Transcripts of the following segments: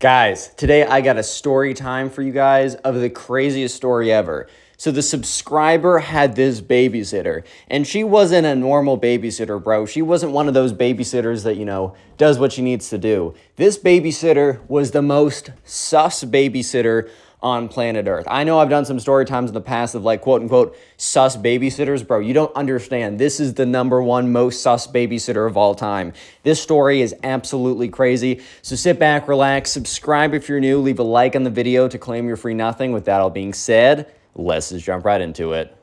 Guys, today I got a story time for you guys of the craziest story ever. So the subscriber had this babysitter, and she wasn't a normal babysitter, bro. She wasn't one of those babysitters that, does what she needs to do. This babysitter was the most sus babysitter on planet Earth. I know I've done some story times in the past of quote unquote sus babysitters. Bro, you don't understand. This is the number one most sus babysitter of all time. This story is absolutely crazy. So sit back, relax, subscribe if you're new, leave a like on the video to claim your free nothing. With that all being said, let's just jump right into it.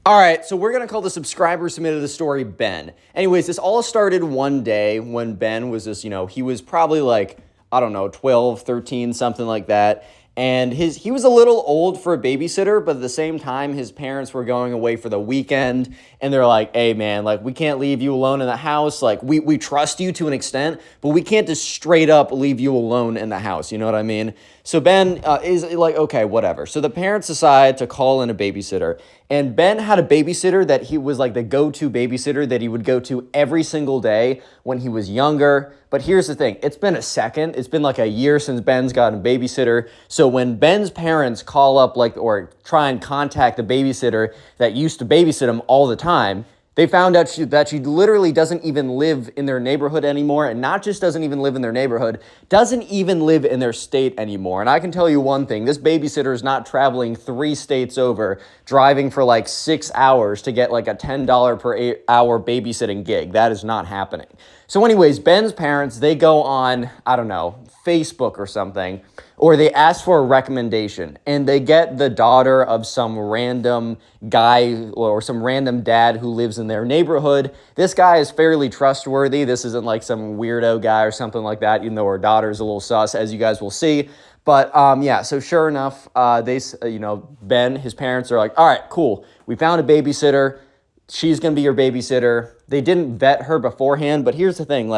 All right, so we're going to call the subscriber who submitted the story Ben. Anyways, this all started one day when Ben was he was probably 12, 13, something like that. And he was a little old for a babysitter, but at the same time, his parents were going away for the weekend, and they're like, hey, man, we can't leave you alone in the house. We trust you to an extent, but we can't just straight up leave you alone in the house. You know what I mean? So Ben is okay, whatever. So the parents decide to call in a babysitter, and Ben had a babysitter that he was the go-to babysitter that he would go to every single day when he was younger. But here's the thing. It's been a second. It's been a year since Ben's gotten a babysitter. So when Ben's parents call up or try and contact the babysitter that used to babysit him all the time, they found out that she literally doesn't even live in their neighborhood anymore. And not just doesn't even live in their neighborhood, doesn't even live in their state anymore. And I can tell you one thing, this babysitter is not traveling 3 states over, driving for 6 hours to get a $10 per hour babysitting gig. That is not happening. So anyways, Ben's parents, they go on, Facebook or something, or they ask for a recommendation, and they get the daughter of some random guy or some random dad who lives in their neighborhood. This guy is fairly trustworthy. This isn't some weirdo guy or something like that, even though her daughter's a little sus, as you guys will see. But so sure enough, Ben, his parents are like, all right, cool. We found a babysitter. She's going to be your babysitter. They didn't vet her beforehand, but here's the thing,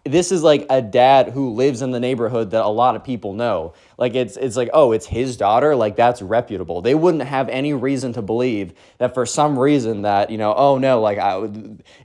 this is a dad who lives in the neighborhood that a lot of people know. It's his daughter. That's reputable. They wouldn't have any reason to believe that for some reason that,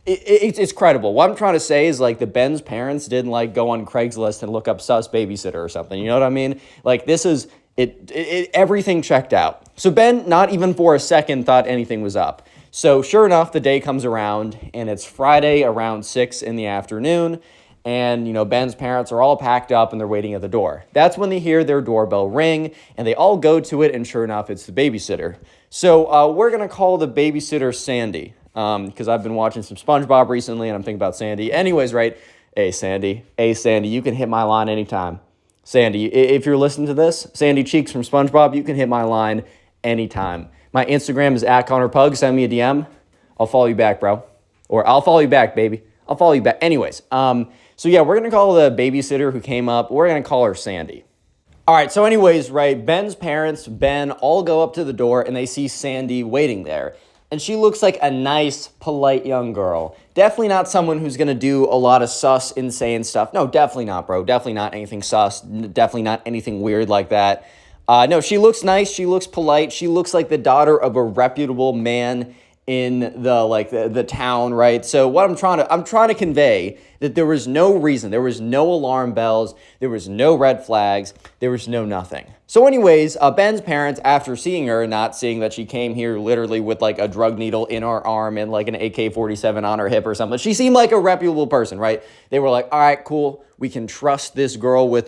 it's credible. What I'm trying to say is the Ben's parents didn't go on Craigslist and look up sus babysitter or something. You know what I mean? This is, everything checked out. So Ben, not even for a second, thought anything was up. So sure enough, the day comes around, and it's Friday around 6 in the afternoon, and, Ben's parents are all packed up, and they're waiting at the door. That's when they hear their doorbell ring, and they all go to it, and sure enough, it's the babysitter. So we're going to call the babysitter Sandy, because I've been watching some SpongeBob recently, and I'm thinking about Sandy. Anyways, right? Hey, Sandy, you can hit my line anytime. Sandy, if you're listening to this, Sandy Cheeks from SpongeBob, you can hit my line anytime. My Instagram is @ConnorPugs. Send me a DM. I'll follow you back, bro. Or I'll follow you back, baby. I'll follow you back. Anyways, so yeah, we're going to call the babysitter who came up, we're going to call her Sandy. All right, so anyways, right, Ben's parents, Ben, all go up to the door, and they see Sandy waiting there. And she looks like a nice, polite young girl. Definitely not someone who's going to do a lot of sus, insane stuff. No, definitely not, bro. Definitely not anything sus. Definitely not anything weird like that. No, she looks nice. She looks polite. She looks like the daughter of a reputable man in the town, right? So what I'm trying to convey that there was no reason, there was no alarm bells, there was no red flags, there was no nothing. So anyways, Ben's parents, after seeing her, not seeing that she came here literally with a drug needle in her arm and an AK-47 on her hip or something, she seemed like a reputable person, right? They were like, all right, cool. We can trust this girl to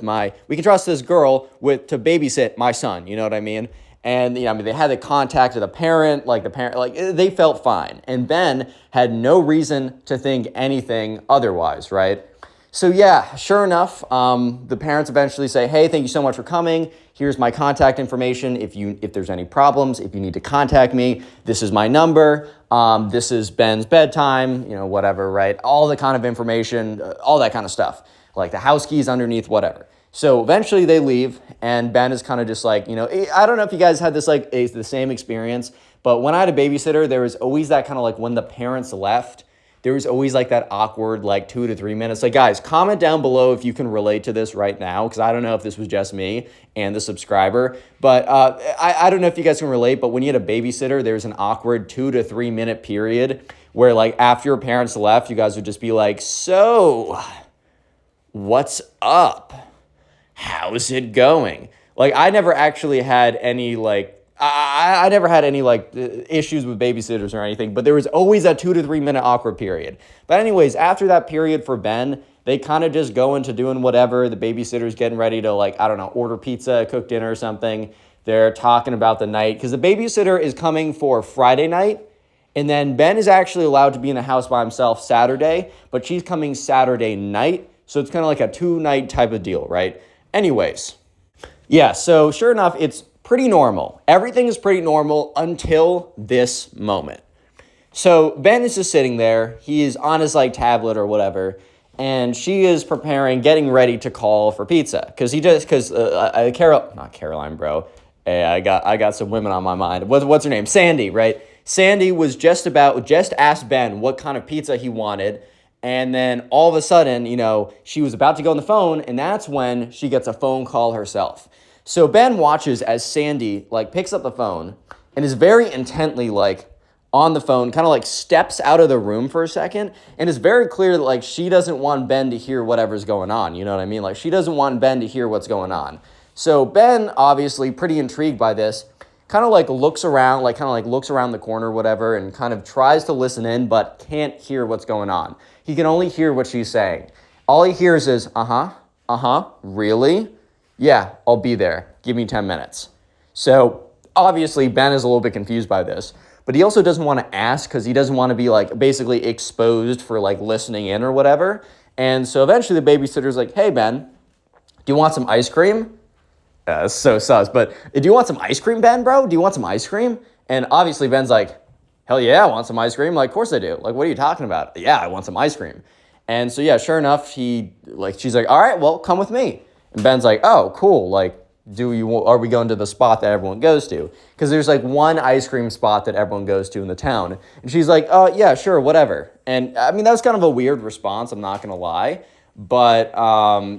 babysit my son. You know what I mean? And, they had the contact of the parent, they felt fine. And Ben had no reason to think anything otherwise, right? So yeah, sure enough, the parents eventually say, hey, thank you so much for coming. Here's my contact information. If there's any problems, if you need to contact me, this is my number. This is Ben's bedtime, whatever, right? All the kind of information, all that kind of stuff. The house keys underneath, whatever. So eventually they leave, and Ben is kind of just I don't know if you guys had this the same experience, but when I had a babysitter, there was always that kind of when the parents left, there was always that awkward 2 to 3 minutes. Guys, comment down below if you can relate to this right now, because I don't know if this was just me and the subscriber, but I don't know if you guys can relate, but when you had a babysitter, there's an awkward 2 to 3 minute period where after your parents left, you guys would just be so, what's up? How how's it going? Like, I never actually had any, like, I never had any, like, issues with babysitters or anything, but there was always a 2 to 3 minute awkward period. But anyways, after that period for Ben, they kind of just go into doing whatever. The babysitter's getting ready to, like, I don't know, order pizza, cook dinner or something. They're talking about the night, because the babysitter is coming for Friday night, and then Ben is actually allowed to be in the house by himself Saturday, but she's coming Saturday night, so it's kind of like a 2-night type of deal, right? Anyways, yeah, so sure enough, it's pretty normal. Everything is pretty normal until this moment. So Ben is just sitting there. He is on his like tablet or whatever, and she is getting ready to call for pizza not Caroline, bro. Hey, I got some women on my mind. What's her name? Sandy, right? Sandy was just asked Ben what kind of pizza he wanted. And then all of a sudden, she was about to go on the phone, and that's when she gets a phone call herself. So Ben watches as Sandy picks up the phone and is very intently on the phone, kind of steps out of the room for a second, and it's very clear that she doesn't want Ben to hear whatever's going on. You know what I mean? She doesn't want Ben to hear what's going on. So Ben, obviously pretty intrigued by this, kind of looks around, looks around the corner, whatever, and kind of tries to listen in, but can't hear what's going on. He can only hear what she's saying. All he hears is, really? Yeah, I'll be there. Give me 10 minutes. So obviously Ben is a little bit confused by this, but he also doesn't want to ask because he doesn't want to be basically exposed for listening in or whatever. And so eventually the babysitter's like, hey Ben, do you want some ice cream? That's so sus, but do you want some ice cream, Ben, bro? Do you want some ice cream? And obviously Ben's like, hell yeah, I want some ice cream. Of course I do. What are you talking about? Yeah, I want some ice cream. And so yeah, sure enough, she's like, all right, well, come with me. And Ben's like, oh, cool. Are we going to the spot that everyone goes to? Because there's one ice cream spot that everyone goes to in the town. And she's like, oh yeah, sure, whatever. And I mean, that was kind of a weird response, I'm not gonna lie. But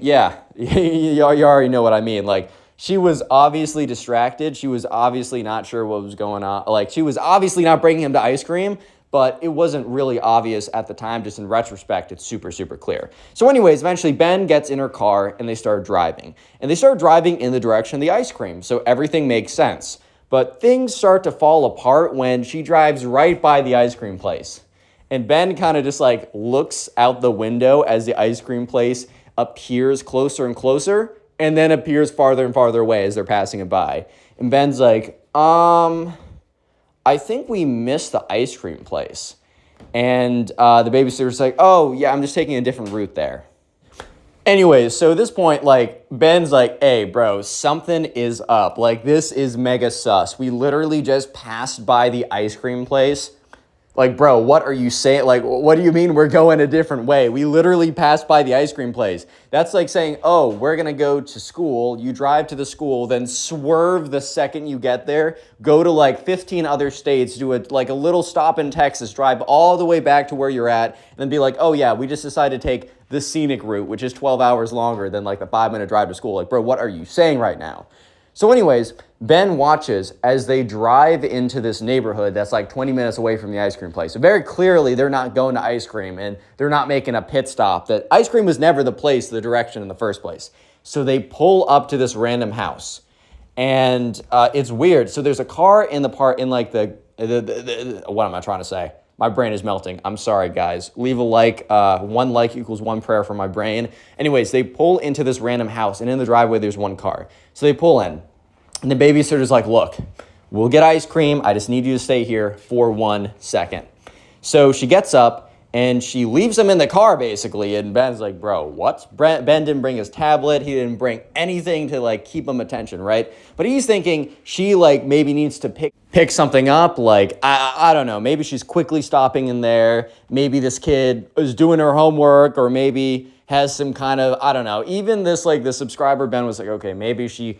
yeah, you already know what I mean. She was obviously distracted. She was obviously not sure what was going on. She was obviously not bringing him to ice cream, but it wasn't really obvious at the time. Just in retrospect, it's super, super clear. So anyways, eventually Ben gets in her car and they start driving. And they start driving in the direction of the ice cream. So everything makes sense. But things start to fall apart when she drives right by the ice cream place. And Ben kind of just looks out the window as the ice cream place appears closer and closer, and then appears farther and farther away as they're passing it by. And Ben's like, I think we missed the ice cream place. And the babysitter's like, oh, yeah, I'm just taking a different route there. Anyways, so at this point, Ben's like, hey, bro, something is up. This is mega sus. We literally just passed by the ice cream place. Bro, what are you saying? What do you mean we're going a different way? We literally passed by the ice cream place. That's like saying, oh, we're going to go to school. You drive to the school, then swerve the second you get there, go to 15 other states, do a little stop in Texas, drive all the way back to where you're at, and then be like, oh yeah, we just decided to take the scenic route, which is 12 hours longer than the 5-minute drive to school. Bro, what are you saying right now? So anyways, Ben watches as they drive into this neighborhood that's 20 minutes away from the ice cream place. So very clearly, they're not going to ice cream and they're not making a pit stop. That ice cream was never the direction in the first place. So they pull up to this random house. And it's weird. So there's a car in the what am I trying to say? My brain is melting. I'm sorry, guys. Leave a like. 1 like equals 1 prayer for my brain. Anyways, they pull into this random house, and in the driveway, there's 1 car. So they pull in, and the babysitter's like, look, we'll get ice cream. I just need you to stay here for 1 second. So she gets up, and she leaves him in the car, basically, and Ben's like, bro, what? Ben didn't bring his tablet. He didn't bring anything to, keep him attention, right? But he's thinking she, maybe needs to pick something up. I don't know. Maybe she's quickly stopping in there. Maybe this kid is doing her homework, or maybe has some kind of, I don't know. Even this, the subscriber, Ben was like, okay, maybe she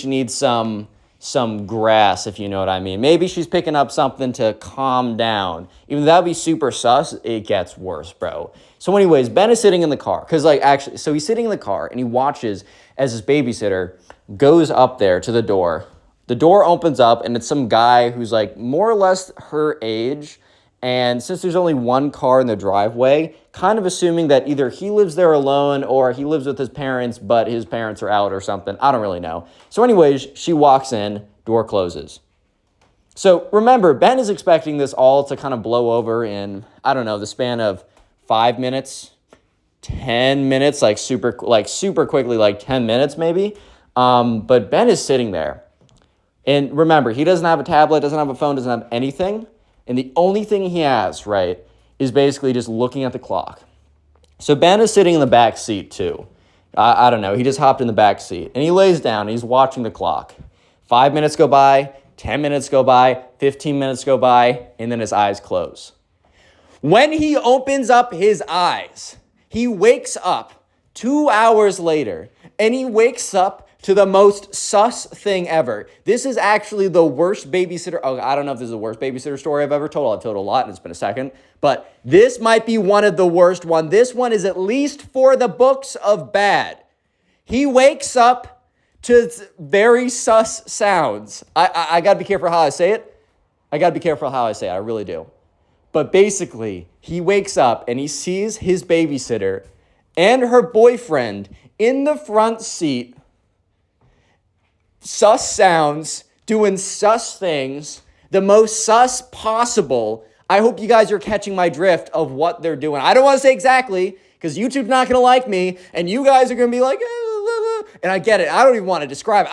needs some grass, if you know what I mean. Maybe she's picking up something to calm down. Even though that would be super sus, it gets worse, bro. So anyways, Ben is sitting in the car. So he's sitting in the car and he watches as his babysitter goes up there to the door. The door opens up and it's some guy who's more or less her age. And since there's only one car in the driveway, kind of assuming that either he lives there alone or he lives with his parents, but his parents are out or something. I don't really know. So anyways, she walks in, door closes. So remember, Ben is expecting this all to kind of blow over in, I don't know, the span of 5 minutes, 10 minutes, like super quickly, like 10 minutes maybe. But Ben is sitting there. And remember, he doesn't have a tablet, doesn't have a phone, doesn't have anything. And the only thing he has, right, is basically just looking at the clock. So Ben is sitting in the back seat too. I don't know. He just hopped in the back seat. And he lays down and he's watching the clock. 5 minutes go by, 10 minutes go by, 15 minutes go by, and then his eyes close. When he opens up his eyes, he wakes up 2 hours later, and he wakes up to the most sus thing ever. This is actually the worst babysitter. Oh, I don't know if this is the worst babysitter story I've ever told. I've told a lot, and it's been a second. But this might be one of the worst one. This one is at least for the books of bad. He wakes up to very sus sounds. I got to be careful how I say it. I really do. But basically, he wakes up and he sees his babysitter and her boyfriend in the front seat. Sus sounds, doing sus things, the most sus possible. I hope you guys are catching my drift of what they're doing. I don't want to say exactly, because YouTube's not going to like me, and you guys are going to be like, and I get it. I don't even want to describe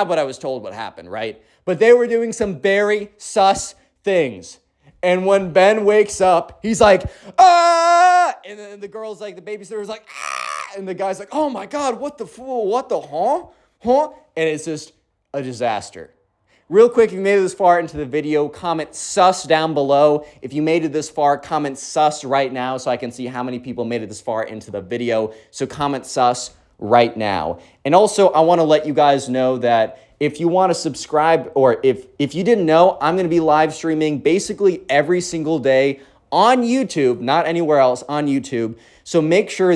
what I was told what happened, right? But they were doing some very sus things. And when Ben wakes up, he's like, ah! And then the girl's like, the babysitter's like, ah! And the guy's like, oh my God, what the fool? What the huh? And it's just a disaster. Real quick, if you made it this far into the video, comment sus down below. If you made it this far, comment sus right now so I can see how many people made it this far into the video. So comment sus right now. And also, I want to let you guys know that if you want to subscribe, or if you didn't know, I'm going to be live streaming basically every single day on YouTube, not anywhere else, on YouTube. So make sure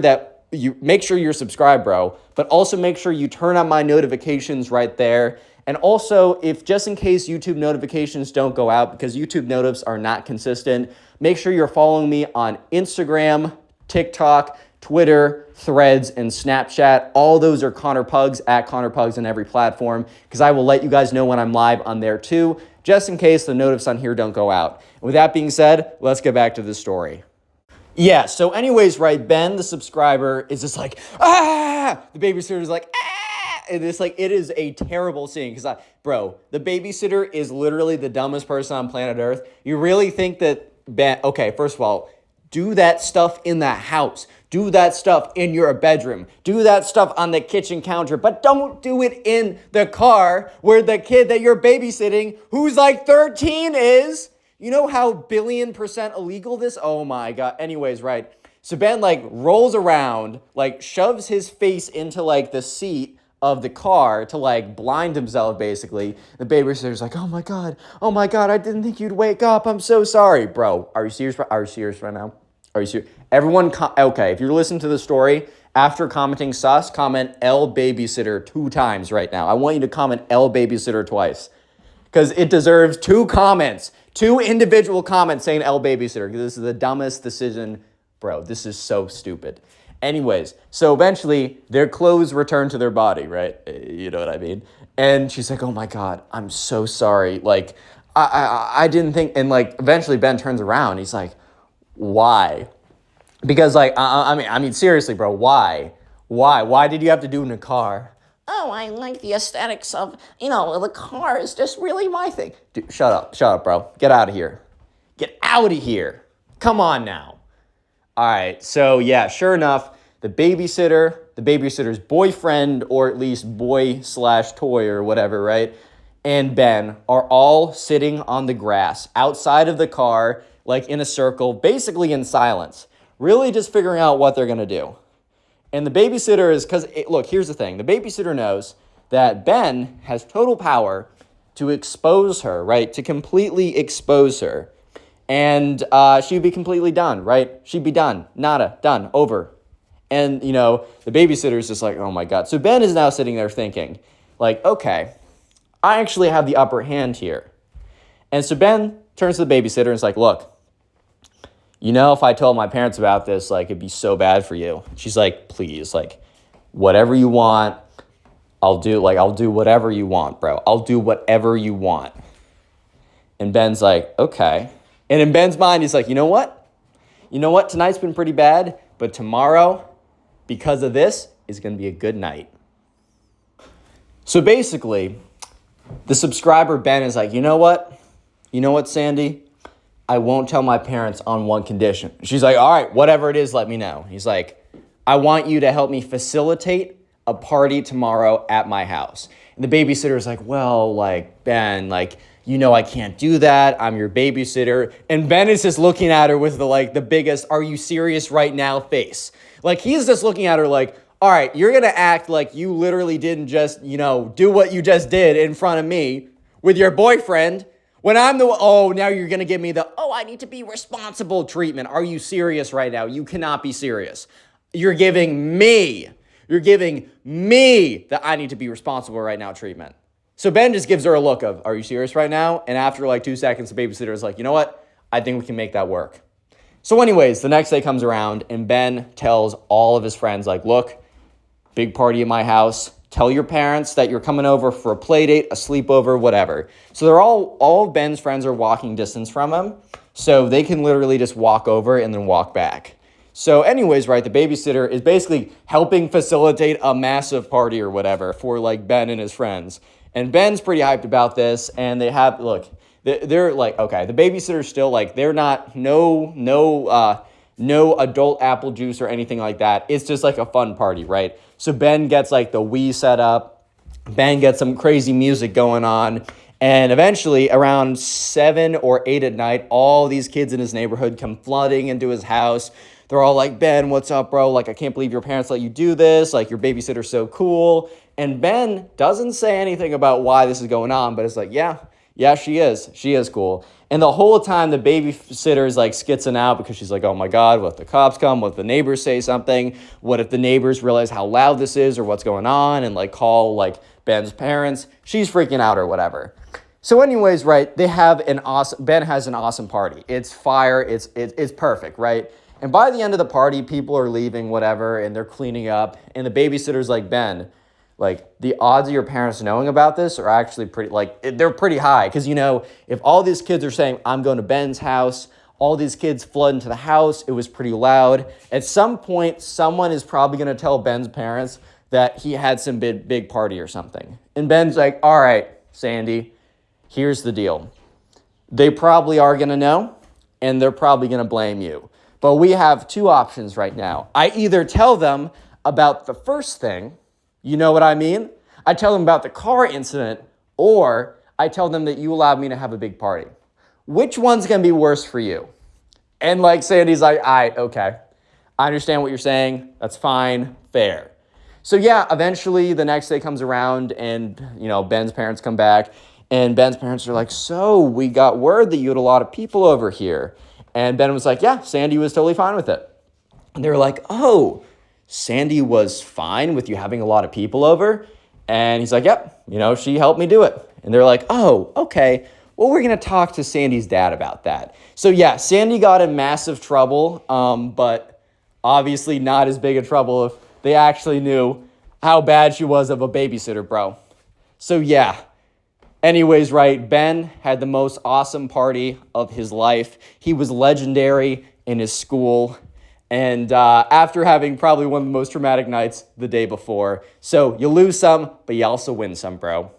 you're subscribed, bro, but also make sure you turn on my notifications right there. And also, if just in case YouTube notifications don't go out, because YouTube notifs are not consistent, make sure you're following me on Instagram, TikTok, Twitter, Threads, and Snapchat. All those are Connor Pugs, at Connor Pugs on every platform, because I will let you guys know when I'm live on there too, just in case the notifs on here don't go out. And with that being said, let's get back to the story. Yeah, so anyways, right, Ben, the subscriber, is just like, ah! The babysitter's like, ah! And it's like, it is a terrible scene, because, bro, the babysitter is literally the dumbest person on planet Earth. You really think that Ben, okay, first of all, do that stuff in the house. Do that stuff in your bedroom. Do that stuff on the kitchen counter, but don't do it in the car where the kid that you're babysitting, who's like 13, is. You know how billion% illegal this? Oh my God. Anyways, right. So Ben like rolls around, like shoves his face into like the seat of the car to like blind himself basically. The babysitter's like, oh my God, I didn't think you'd wake up. I'm so sorry. Bro, are you serious right now? Are you serious? Everyone, okay, if you're listening to the story, after commenting sus, comment L babysitter 2 times right now. I want you to comment L babysitter twice, because it deserves 2 comments. 2 individual comments saying L babysitter, because this is the dumbest decision. Bro, this is so stupid. Anyways, so eventually their clothes return to their body, right? You know what I mean? And she's like, oh my God, I'm so sorry. Like, I didn't think, and like eventually Ben turns around. He's like, why? Because like, I mean, seriously, bro, why? Why did you have to do it in a car? Oh, I like the aesthetics of, the car is just really my thing. Dude, shut up, bro. Get out of here. Get out of here. Come on now. All right, so yeah, sure enough, the babysitter's boyfriend, or at least boy/toy or whatever, right, and Ben are all sitting on the grass outside of the car, like in a circle, basically in silence, really just figuring out what they're going to do. And the babysitter is, look, here's the thing. The babysitter knows that Ben has total power to expose her, right? To completely expose her. And she'd be completely done, right? She'd be done. Nada. Done. Over. And, the babysitter's just like, oh my God. So Ben is now sitting there thinking, like, okay, I actually have the upper hand here. And so Ben turns to the babysitter and is like, look, if I told my parents about this, like, it'd be so bad for you. She's like, please, like, whatever you want, I'll do whatever you want, bro. I'll do whatever you want. And Ben's like, okay. And in Ben's mind, he's like, you know what? Tonight's been pretty bad, but tomorrow, because of this, is going to be a good night. So basically, the subscriber Ben is like, you know what, Sandy? I won't tell my parents on one condition. She's like, all right, whatever it is, let me know. He's like, I want you to help me facilitate a party tomorrow at my house. And the babysitter's like, well, like, Ben, like, I can't do that. I'm your babysitter. And Ben is just looking at her with the biggest, are you serious right now face. Like, he's just looking at her like, all right, you're going to act like you literally didn't just, do what you just did in front of me with your boyfriend when I'm now you're going to give me I need to be responsible treatment. Are you serious right now? You cannot be serious. You're giving me that I need to be responsible right now treatment. So Ben just gives her a look of, are you serious right now? And after 2 seconds, the babysitter is like, you know what? I think we can make that work. So anyways, the next day comes around and Ben tells all of his friends, like, look, big party at my house. Tell your parents that you're coming over for a play date, a sleepover, whatever. So they're all of Ben's friends are walking distance from him. So they can literally just walk over and then walk back. So anyways, right, the babysitter is basically helping facilitate a massive party or whatever for Ben and his friends. And Ben's pretty hyped about this. And they're like, okay, the babysitter's still they're not, no adult apple juice or anything like that. It's just a fun party, right? So Ben gets the Wii set up. Ben gets some crazy music going on. And eventually, around 7 or 8 at night, all these kids in his neighborhood come flooding into his house. They're all like, Ben, what's up, bro? I can't believe your parents let you do this. Your babysitter's so cool. And Ben doesn't say anything about why this is going on, but it's yeah, she is. She is cool. And the whole time, the babysitter is skitzing out because she's like, oh my God, what if the cops come? What if the neighbors say something? What if the neighbors realize how loud this is or what's going on and call Ben's parents? She's freaking out or whatever. So anyways, right, Ben has an awesome party. It's fire. It's perfect, right? And by the end of the party, people are leaving, whatever, and they're cleaning up. And the babysitter's like, Ben, the odds of your parents knowing about this are actually they're pretty high. Because, if all these kids are saying, I'm going to Ben's house, all these kids flood into the house, it was pretty loud. At some point, someone is probably going to tell Ben's parents that he had some big party or something. And Ben's like, all right, Sandy, here's the deal. They probably are going to know, and they're probably going to blame you. But we have two options right now. I either tell them about the first thing, you know what I mean? I tell them about the car incident, or I tell them that you allowed me to have a big party. Which one's going to be worse for you? And Sandy's like, okay. I understand what you're saying. That's fine. Fair. So yeah, eventually the next day comes around and, Ben's parents come back. And Ben's parents are like, so we got word that you had a lot of people over here. And Ben was like, yeah, Sandy was totally fine with it. And they were like, oh, Sandy was fine with you having a lot of people over? And he's like, yep, she helped me do it. And they're like, oh, okay. Well, we're going to talk to Sandy's dad about that. So yeah, Sandy got in massive trouble, but obviously not as big a trouble if they actually knew how bad she was of a babysitter, bro. So yeah. Anyways, right, Ben had the most awesome party of his life. He was legendary in his school. And after having probably one of the most traumatic nights the day before. So you lose some, but you also win some, bro.